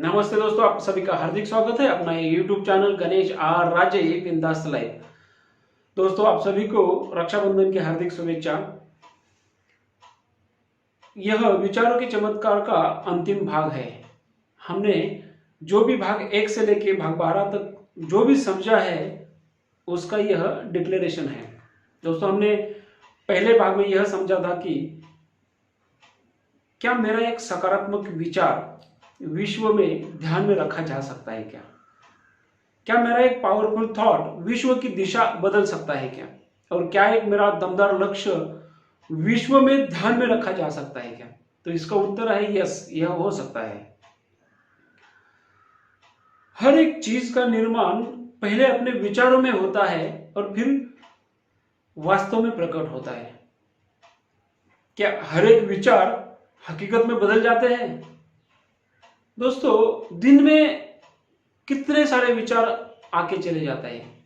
नमस्ते दोस्तों, आप सभी का हार्दिक स्वागत है अपना ये YouTube चैनल गणेश आर राजे बिंदास लाइफ। दोस्तों, आप सभी को रक्षाबंधन की हार्दिक शुभेच्छा। यह विचारों के चमत्कार का अंतिम भाग है। हमने जो भी भाग 1 से लेके भाग 12 तक जो भी समझा है उसका यह डिक्लेरेशन है। दोस्तों, हमने पहले भाग में यह समझा था कि क्या मेरा एक सकारात्मक विचार विश्व में ध्यान में रखा जा सकता है क्या? क्या मेरा एक पावरफुल थॉट विश्व की दिशा बदल सकता है क्या? और क्या एक मेरा दमदार लक्ष्य विश्व में ध्यान में रखा जा सकता है क्या? तो इसका उत्तर है यस, यह हो सकता है। हर एक चीज का निर्माण पहले अपने विचारों में होता है और फिर वास्तव में प्रकट होता है। क्या हर एक विचार हकीकत में बदल जाते हैं? दोस्तों, दिन में कितने सारे विचार आके चले जाते हैं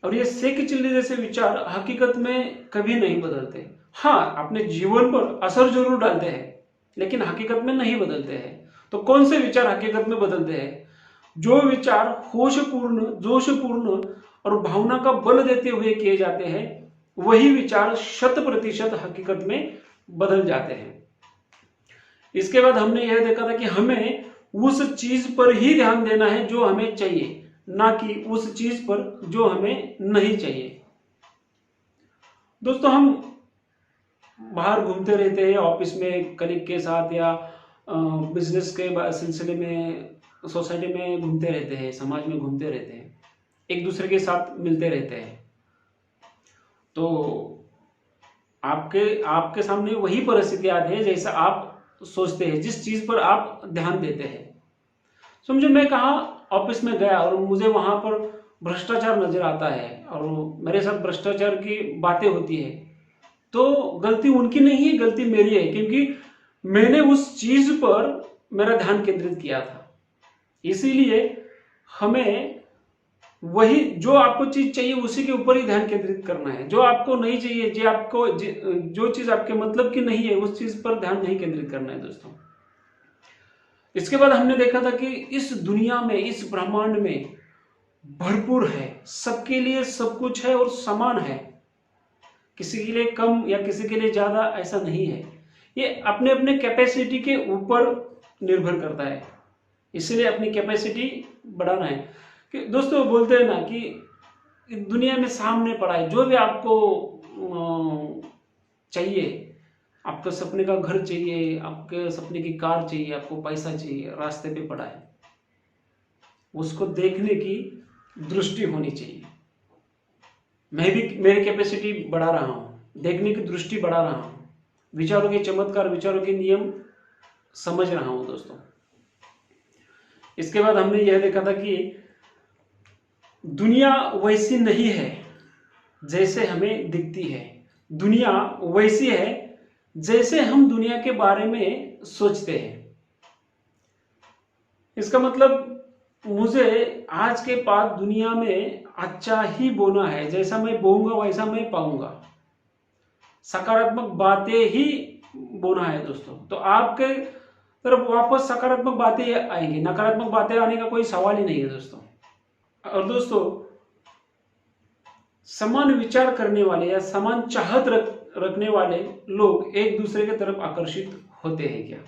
और ये सेक चिल्ली जैसे विचार हकीकत में कभी नहीं बदलते। हाँ, अपने जीवन पर असर जरूर डालते हैं लेकिन हकीकत में नहीं बदलते हैं। तो कौन से विचार हकीकत में बदलते हैं? जो विचार होशपूर्ण, जोशपूर्ण और भावना का बल देते हुए किए जाते हैं वही विचार 100% हकीकत में बदल जाते हैं। इसके बाद हमने यह देखा था कि हमें उस चीज पर ही ध्यान देना है जो हमें चाहिए, ना कि उस चीज पर जो हमें नहीं चाहिए। दोस्तों, हम बाहर घूमते रहते हैं, ऑफिस में कलीग के साथ या बिजनेस के सिलसिले में सोसाइटी में घूमते रहते हैं, समाज में घूमते रहते हैं, एक दूसरे के साथ मिलते रहते हैं। तो आपके सामने वही परिस्थिति आती है जैसा आप सोचते हैं, जिस चीज पर आप ध्यान देते हैं। समझो मैं कहा ऑफिस में गया और मुझे वहां पर भ्रष्टाचार नजर आता है और मेरे साथ भ्रष्टाचार की बातें होती है, तो गलती उनकी नहीं है, गलती मेरी है, क्योंकि मैंने उस चीज पर मेरा ध्यान केंद्रित किया था। इसीलिए हमें वही जो आपको चीज चाहिए उसी के ऊपर ही ध्यान केंद्रित करना है। जो आपको नहीं चाहिए, जो चीज आपके मतलब की नहीं है उस चीज पर ध्यान नहीं केंद्रित करना है दोस्तों। इसके बाद हमने देखा था कि इस दुनिया में, इस ब्रह्मांड में भरपूर है, सबके लिए सब कुछ है और समान है। किसी के लिए कम या किसी के लिए ज्यादा ऐसा नहीं है। ये अपने अपने कैपेसिटी के ऊपर निर्भर करता है। इसलिए अपनी कैपेसिटी बढ़ाना है। कि दोस्तों बोलते हैं ना कि दुनिया में सामने पड़ा है, जो भी आपको चाहिए, आपको सपने का घर चाहिए, आपके सपने की कार चाहिए, आपको पैसा चाहिए, रास्ते पे पड़ा है। उसको देखने की दृष्टि होनी चाहिए। मैं भी मेरी कैपेसिटी बढ़ा रहा हूं, देखने की दृष्टि बढ़ा रहा हूं, विचारों के चमत्कार, विचारों के नियम समझ रहा हूं दोस्तों। इसके बाद हमने यह देखा था कि दुनिया वैसी नहीं है जैसे हमें दिखती है। दुनिया वैसी है जैसे हम दुनिया के बारे में सोचते हैं। इसका मतलब मुझे आज के बाद दुनिया में अच्छा ही बोना है, जैसा मैं बोऊंगा वैसा मैं पाऊंगा। सकारात्मक बातें ही बोना है दोस्तों। तो आपके तरफ वापस सकारात्मक बातें आएंगी, नकारात्मक बातें आने का कोई सवाल ही नहीं है दोस्तों। और दोस्तों, समान विचार करने वाले या समान चाहत रखने वाले लोग एक दूसरे की तरफ आकर्षित होते हैं क्या?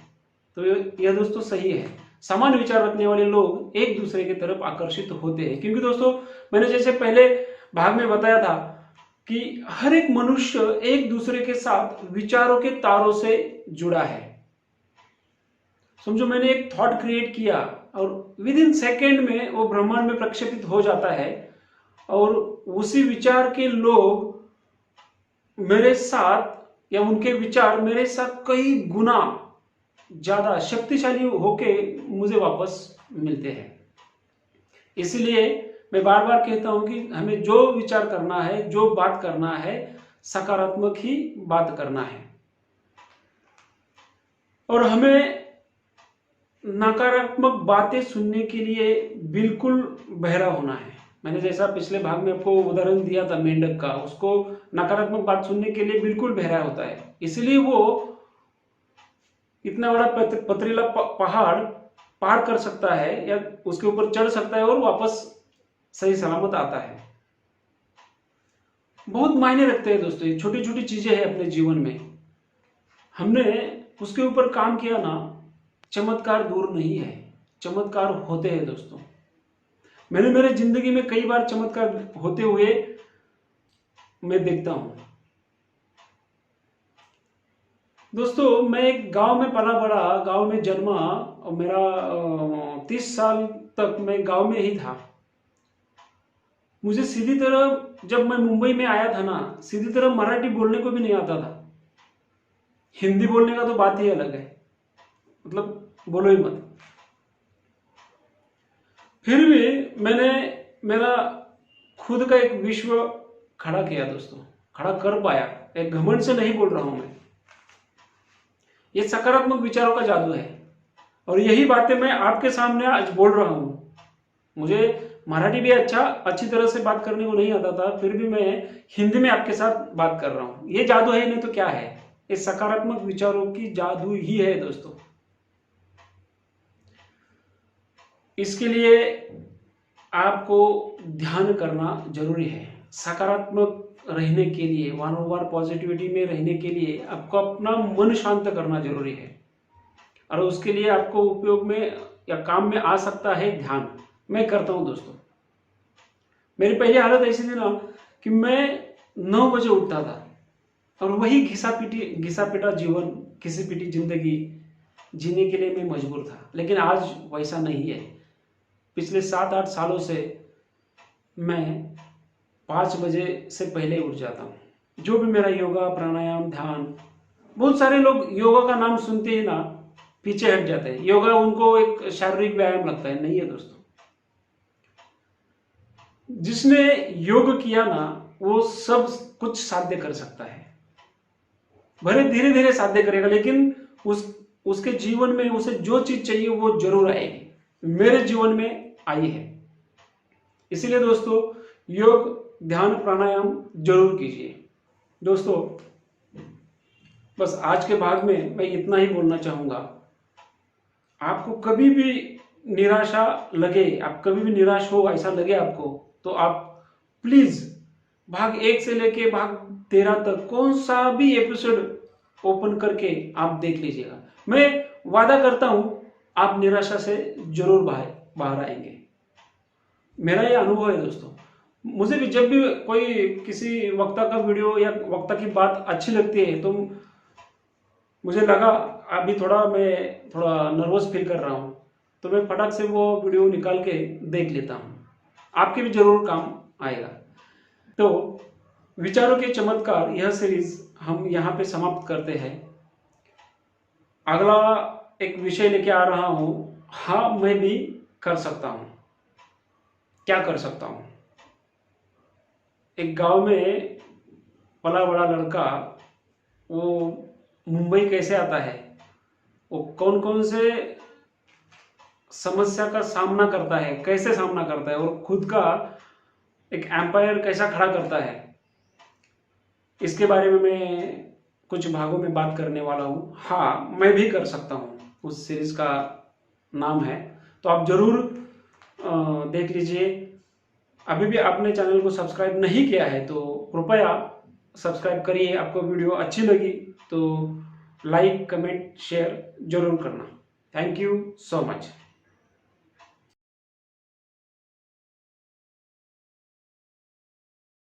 तो यह दोस्तों सही है। समान विचार रखने वाले लोग एक दूसरे की तरफ आकर्षित होते हैं, क्योंकि दोस्तों मैंने जैसे पहले भाग में बताया था कि हर एक मनुष्य एक दूसरे के साथ विचारों के तारों से जुड़ा है। समझो मैंने एक थॉट क्रिएट किया और विद इन सेकेंड में वो ब्रह्मांड में प्रक्षेपित हो जाता है और उसी विचार के लोग मेरे साथ या उनके विचार मेरे साथ कई गुना ज्यादा शक्तिशाली होके मुझे वापस मिलते हैं। इसलिए मैं बार बार कहता हूं कि हमें जो विचार करना है, जो बात करना है, सकारात्मक ही बात करना है और हमें नकारात्मक बातें सुनने के लिए बिल्कुल बहरा होना है। मैंने जैसा पिछले भाग में आपको उदाहरण दिया था मेंढक का, उसको नकारात्मक बात सुनने के लिए बिल्कुल बहरा होता है। इसलिए वो इतना बड़ा पथरीला पहाड़ पार कर सकता है या उसके ऊपर चढ़ सकता है और वापस सही सलामत आता है। बहुत मायने रखते हैं दोस्तों, ये छोटी छोटी चीजें हैं अपने जीवन में, हमने उसके ऊपर काम किया ना, चमत्कार दूर नहीं है, चमत्कार होते हैं दोस्तों। मैंने मेरे जिंदगी में कई बार चमत्कार होते हुए मैं देखता हूं दोस्तों। मैं एक गांव में पला बड़ा, गांव में जन्मा और मेरा 30 साल तक मैं गांव में ही था। मुझे सीधी तरह जब मैं मुंबई में आया था ना, सीधी तरह मराठी बोलने को भी नहीं आता था। हिंदी बोलने का तो बात ही अलग है, मतलब बोलो ही मत। फिर भी मैंने मेरा खुद का एक विश्व खड़ा किया दोस्तों, खड़ा कर पाया। एक घमंड से नहीं बोल रहा हूं मैं, ये सकारात्मक विचारों का जादू है। और यही बातें मैं आपके सामने आज बोल रहा हूं। मुझे मराठी भी अच्छी तरह से बात करने को नहीं आता था, फिर भी मैं हिंदी में आपके साथ बात कर रहा हूं। ये जादू है, नहीं तो क्या है, ये सकारात्मक विचारों की जादू ही है दोस्तों। इसके लिए आपको ध्यान करना जरूरी है। सकारात्मक रहने के लिए, वारंवार पॉजिटिविटी में रहने के लिए आपको अपना मन शांत करना जरूरी है। और उसके लिए आपको उपयोग में या काम में आ सकता है ध्यान। मैं करता हूं दोस्तों। मेरी पहली हालत ऐसी थी ना कि मैं 9 बजे उठता था और वही घिसा पिटा जीवन, घिसी पिटी जिंदगी जीने के लिए मैं मजबूर था। लेकिन आज वैसा नहीं है। पिछले 7-8 सालों से मैं 5 बजे से पहले उठ जाता हूँ। जो भी मेरा योगा, प्राणायाम, ध्यान, बहुत सारे लोग योगा का नाम सुनते ही ना पीछे हट जाते हैं। योगा उनको एक शारीरिक व्यायाम लगता है, नहीं है दोस्तों। जिसने योग किया ना, वो सब कुछ साध्य कर सकता है। भले धीरे धीरे साध्य करेगा, लेकिन उसके जीवन में उसे जो चीज चाहिए वो जरूर आएगी। मेरे जीवन में आई है। इसीलिए दोस्तों, योग, ध्यान, प्राणायाम जरूर कीजिए दोस्तों। बस आज के भाग में मैं इतना ही बोलना चाहूंगा। आपको कभी भी निराशा लगे, आप कभी भी निराश हो ऐसा लगे आपको, तो आप प्लीज भाग 1 से लेके भाग 13 तक कौन सा भी एपिसोड ओपन करके आप देख लीजिएगा। मैं वादा करता हूं आप निराशा से जरूर बाहर आएंगे। मेरा ये अनुभव है दोस्तों। मुझे भी जब भी कोई किसी वक्ता का वीडियो या वक्ता की बात अच्छी लगती है तो मुझे लगा अभी मैं थोड़ा नर्वस फील कर रहा हूं, तो मैं फटाक से वो वीडियो निकाल के देख लेता हूं। आपके भी जरूर काम आएगा। तो विचारों के चमत्कार, यह सीरीज हम यहाँ पे समाप्त करते हैं। अगला एक विषय लेके आ रहा हूं। हाँ, मैं भी कर सकता हूं। क्या कर सकता हूं? एक गांव में पला बड़ा लड़का, वो मुंबई कैसे आता है, वो कौन कौन से समस्या का सामना करता है, कैसे सामना करता है, और खुद का एक एम्पायर कैसा खड़ा करता है, इसके बारे में मैं कुछ भागों में बात करने वाला हूँ। हाँ, मैं भी कर सकता हूँ, उस सीरीज का नाम है। तो आप जरूर देख लीजिए। अभी भी आपने चैनल को सब्सक्राइब नहीं किया है तो कृपया सब्सक्राइब करिए। आपको वीडियो अच्छी लगी तो लाइक, कमेंट, शेयर जरूर करना। Thank you so much.